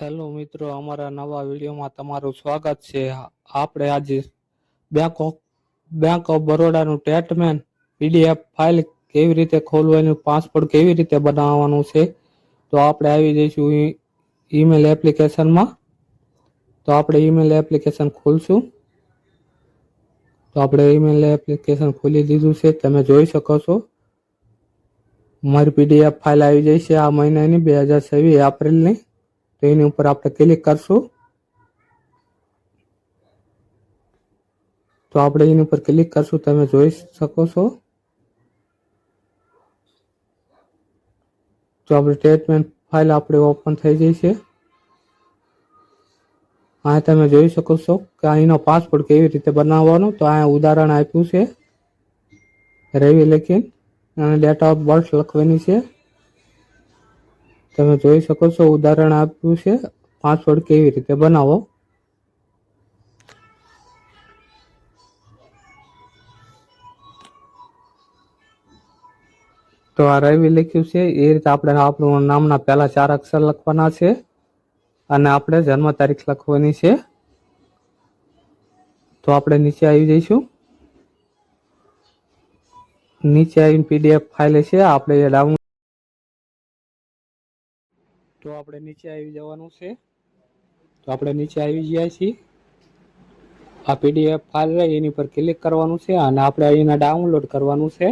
Hello મિત્રો, અમારા નવા વિડીયોમાં તમારું સ્વાગત છે. આપણે આજે બેંક ઓફ બરોડાનું સ્ટેટમેન્ટ પીડીએફ ફાઇલ કેવી રીતે ખોલવાનું, પાસવર્ડ કેવી રીતે બનાવવાનું છે. તો આપણે આવી જઈશું ઈમેલ એપ્લિકેશનમાં. તો આપણે ઈમેલ એપ્લિકેશન ખોલશું. તો આપણે ઈમેલ એપ્લિકેશન ખોલી દીધું છે, તમે જોઈ શકો છો. મારી પીડીએફ ફાઇલ આવી જઈ છે આ મહિનાની 2026 એપ્રિલની. તો એની ઉપર આપણે ક્લિક કરશું. તો આપણે એની ઉપર ક્લિક કરશું, તમે જોઈ શકો છો. તો આપણી સ્ટેટમેન્ટ ફાઇલ આપણે ઓપન થઈ ગઈ છે. આ તમે જોઈ શકો છો કે અહીંનો પાસવર્ડ કેવી રીતે બનાવવાનો. તો અહીંયા ઉદાહરણ આપ્યું છે, રવિ લખીને અને ડેટ ઓફ બર્થ લખવાની છે. તમે જોઈ શકો છો ઉદાહરણ આપ્યું છે, પાસવર્ડ કેવી રીતે બનાવો. તો આ રવિ લખ્યું છે એ રીતે આપણે આપણું નામના પહેલા 4 અક્ષર લખવાના છે અને આપણે જન્મ તારીખ લખવાની છે. તો આપણે નીચે આવી જઈશું. નીચે આવીને પીડીએફ ફાઇલ છે આપણે એ ડાઉનલોડ. તો આપણે નીચે આવી જવાનું છે. તો આપણે નીચે આવી ગયા છીએ. આ પીડીએફ ફાઇલ રહે એની પર ક્લિક કરવાનું છે અને આપણે અહીંના ડાઉનલોડ કરવાનું છે.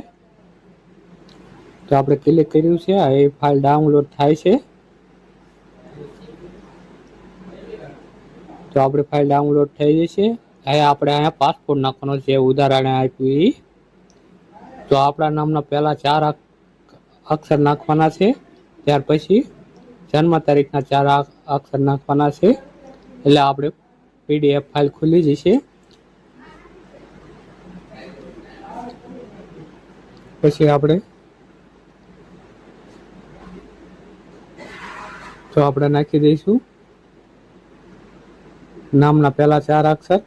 તો આપણે ક્લિક કર્યું છે, એ ફાઇલ ડાઉનલોડ થાય છે. તો આપણી ફાઇલ ડાઉનલોડ થઈ જશે. હવે આપણે અહીંયા પાસપોર્ટ નાખવાનો છે, ઉદાહરણ આપ્યું એ. તો આપણા નામના પહેલા 4 અક્ષર નાખવાના છે, ત્યાર પછી જન્મ તારીખના 4 અક્ષર નાખવાના છે. એટલે આપણે પીડીએફ ફાઇલ ખુલી જશે. પછી આપણે નાખી દઈશું નામના પહેલા 4 અક્ષર,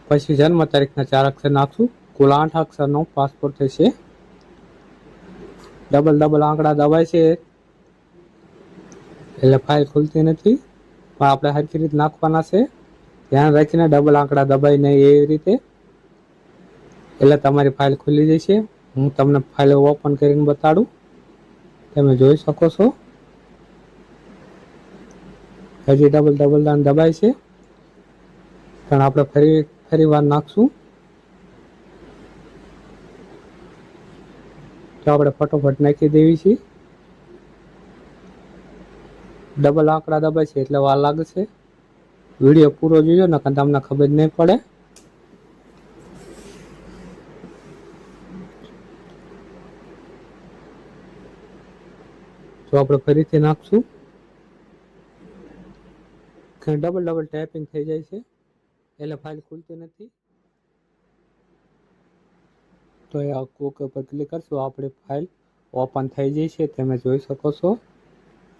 પછી જન્મ તારીખના 4 અક્ષર નાખશું. કુલ 8 અક્ષરનો પાસપોર્ટ થશે. ડબલ આંકડા દબાય છે એટલે ફાઇલ ખુલતી નથી, પણ આપણે હરખી રીતે નાખવાના છે. ધ્યાન રાખીને ડબલ આંકડા દબાય નહીં એવી રીતે, એટલે તમારી ફાઇલ ખુલી જશે. હું તમને ફાઇલ ઓપન કરીને બતાડું, તમે જોઈ શકો છો. હજી ડબલ દબાય છે, પણ આપણે ફરી વાર નાખશું. તો આપણે ફટોફટ નાખી દેવી છે. ડબલ આંકડા દબાય છે એટલે વાર લાગશે. વિડીયો પૂરો જોજો, નકર તમને ખબર નહીં પડે. તો આપણે ફરીથી નાખશું. ડબલ ટાઈપિંગ થઈ જાય છે એટલે ફાઇલ ખુલતી નથી. તો એ ઓકે પર ક્લિક કરશું, આપણી ફાઇલ ઓપન થઈ જાય છે, તમે જોઈ શકો છો.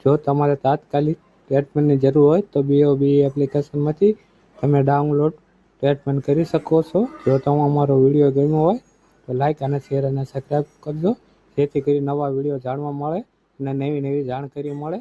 જો તમારે તાત્કાલિક સ્ટેટમેન્ટની જરૂર હોય તો BOB એપ્લિકેશનમાંથી તમે ડાઉનલોડ સ્ટેટમેન્ટ કરી શકો છો. જો તમને અમારો વિડીયો ગમ્યો હોય તો લાઈક અને શેર અને સબસ્ક્રાઈબ કરજો, જેથી કરી નવા વિડીયો જાણવા મળે અને નવી જાણકારી મળે.